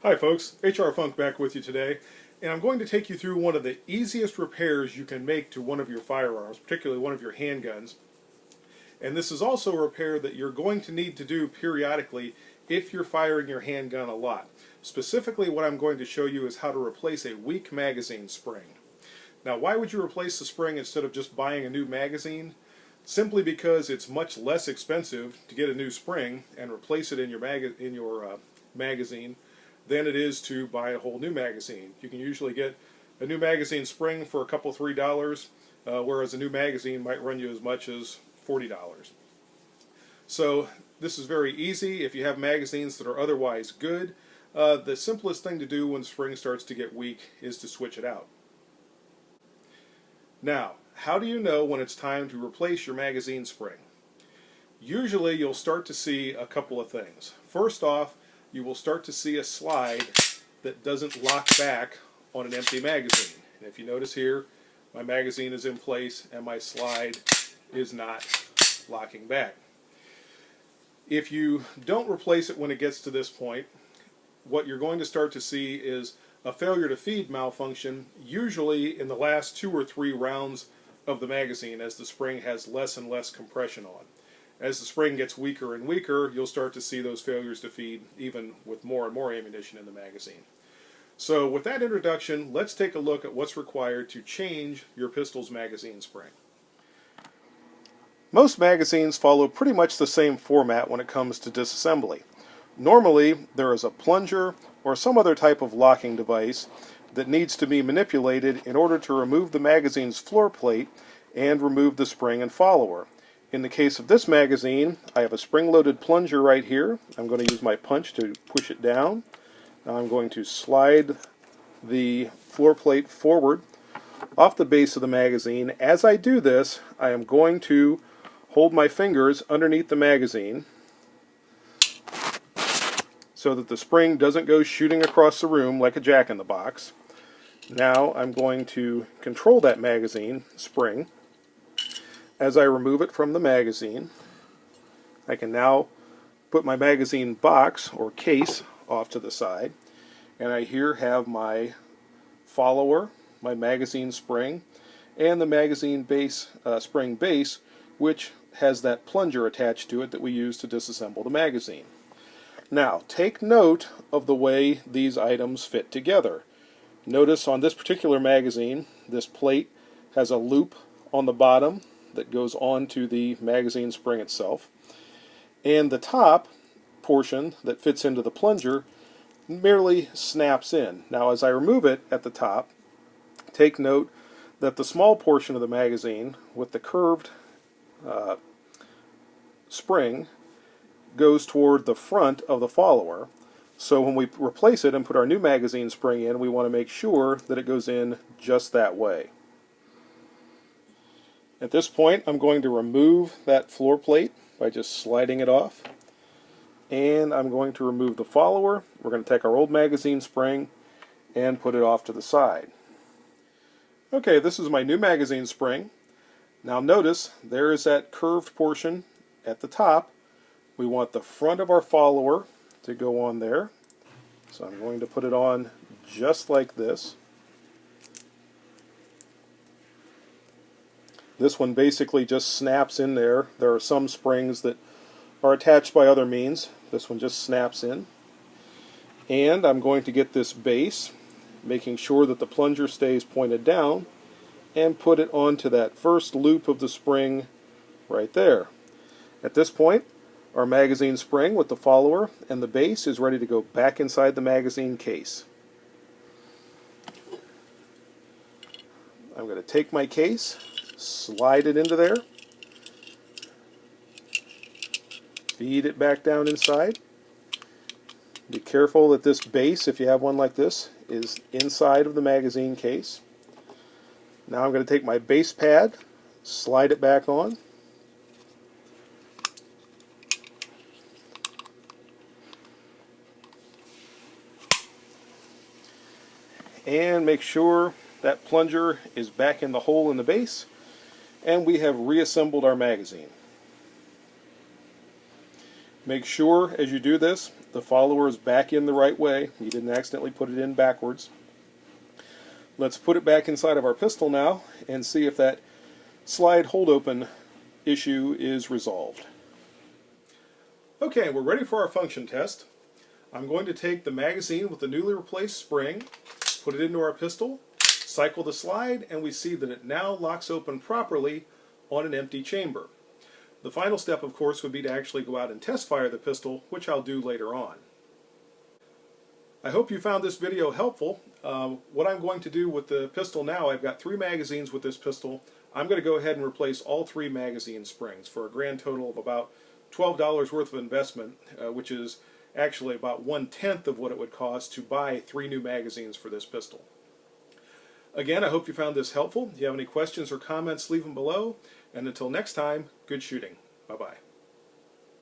Hi folks, HR Funk back with you today, and I'm going to take you through one of the easiest repairs you can make to one of your firearms, particularly one of your handguns. And this is also a repair that you're going to need to do periodically if you're firing your handgun a lot. Specifically, what I'm going to show you is how to replace a weak magazine spring. Now, why would you replace the spring instead of just buying a new magazine? Simply because it's much less expensive to get a new spring and replace it in your magazine than it is to buy a whole new magazine. You can usually get a new magazine spring for a couple $3, whereas a new magazine might run you as much as $40. So this is very easy if you have magazines that are otherwise good. The simplest thing to do when spring starts to get weak is to switch it out. Now, how do you know when it's time to replace your magazine spring? Usually you'll start to see a couple of things. First off, you will start to see a slide that doesn't lock back on an empty magazine. And if you notice here, my magazine is in place and my slide is not locking back. If you don't replace it when it gets to this point, what you're going to start to see is a failure to feed malfunction, usually in the last 2 or 3 rounds of the magazine as the spring has less and less compression on. As the spring gets weaker and weaker, you'll start to see those failures to feed even with more and more ammunition in the magazine. So with that introduction, let's take a look at what's required to change your pistol's magazine spring. Most magazines follow pretty much the same format when it comes to disassembly. Normally, there is a plunger or some other type of locking device that needs to be manipulated in order to remove the magazine's floor plate and remove the spring and follower. In the case of this magazine, I have a spring-loaded plunger right here. I'm going to use my punch to push it down. Now I'm going to slide the floor plate forward off the base of the magazine. As I do this, I am going to hold my fingers underneath the magazine so that the spring doesn't go shooting across the room like a jack-in-the-box. Now I'm going to control that magazine spring. As I remove it from the magazine, I can now put my magazine box or case off to the side, and I here have my follower, my magazine spring, and the magazine base, spring base, which has that plunger attached to it that we use to disassemble the magazine. Now, take note of the way these items fit together. Notice on this particular magazine, this plate has a loop on the bottom that goes onto the magazine spring itself, and the top portion that fits into the plunger merely snaps in. Now as I remove it at the top, take note that the small portion of the magazine with the curved spring goes toward the front of the follower. So when we replace it and put our new magazine spring in, we want to make sure that it goes in just that way. At this point, I'm going to remove that floor plate by just sliding it off. And I'm going to remove the follower. We're going to take our old magazine spring and put it off to the side. Okay, this is my new magazine spring. Now notice there is that curved portion at the top. We want the front of our follower to go on there. So I'm going to put it on just like this. This one basically just snaps in there. There are some springs that are attached by other means. This one just snaps in. And I'm going to get this base, making sure that the plunger stays pointed down, and put it onto that first loop of the spring right there. At this point, our magazine spring with the follower and the base is ready to go back inside the magazine case. I'm going to take my case, slide it into there, feed it back down inside. Be careful that this base, if you have one like this, is inside of the magazine case. Now I'm going to take my base pad, slide it back on, and make sure that plunger is back in the hole in the base, and we have reassembled our magazine. Make sure as you do this, the follower is back in the right way. You didn't accidentally put it in backwards. Let's put it back inside of our pistol now and see if that slide hold open issue is resolved. Okay, we're ready for our function test. I'm going to take the magazine with the newly replaced spring, put it into our pistol, cycle the slide, and we see that it now locks open properly on an empty chamber. The final step, of course, would be to actually go out and test fire the pistol, which I'll do later on. I hope you found this video helpful. What I'm going to do with the pistol now, I've got 3 magazines with this pistol. I'm going to go ahead and replace all 3 magazine springs for a grand total of about $12 worth of investment, which is actually about 1/10 of what it would cost to buy 3 new magazines for this pistol. Again, I hope you found this helpful. If you have any questions or comments, leave them below. And until next time, good shooting. Bye-bye.